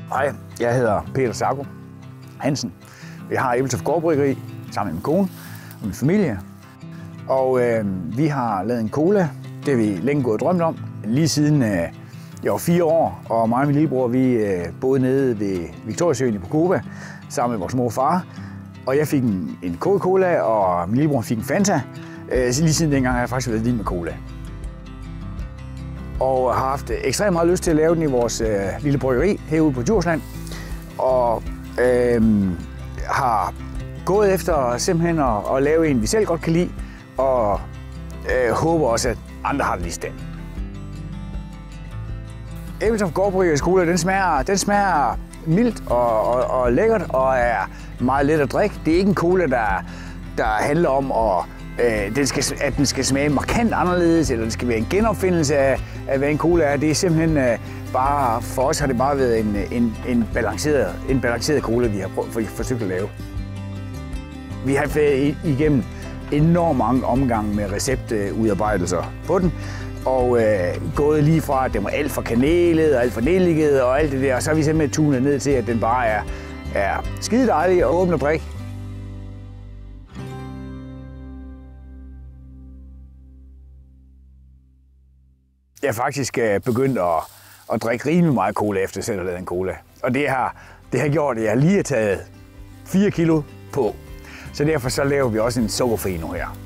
Hej, jeg hedder Peter Sacco Hansen. Vi har Ebeltoft Gårdbryggeri sammen med min kone og min familie. Og vi har lavet en cola. Det har vi længe gået og drømt om. Lige siden jeg var 4 år, og mig og min lillebror, vi boede nede ved Victoriasøen i Pocoba sammen med vores mor og far. Og jeg fik en Coca-Cola, og min lillebror fik en Fanta. Lige siden dengang har jeg faktisk været vild med cola. Og har haft ekstremt meget lyst til at lave den i vores lille bryggeri herude på Djursland. Og har gået efter simpelthen at lave en, vi selv godt kan lide, og håber også, at andre har det lige stand. Ebeltoft Gårdbryggeris cola, den smager mildt og lækkert og er meget let at drikke. Det er ikke en cola, der handler om, at den skal smage markant anderledes, eller det skal være en genopfindelse af hvad en cola er. Det er simpelthen bare, for os har det bare været en balanceret cola, vi har forsøgt at lave. Vi har været igennem enormt mange omgange med receptudarbejdelser på den, og gået lige fra, at den var alt for kanelet og alt for nelliget og alt det der, og så har vi simpelthen tunet ned til, at den bare er skide dejlig og åben og drikke. Jeg er faktisk begyndt at drikke rimelig meget cola, efter jeg selv har lavet en cola. Og det har gjort, at jeg lige har taget 4 kilo på. Så derfor så laver vi også en sukkerfri nu her.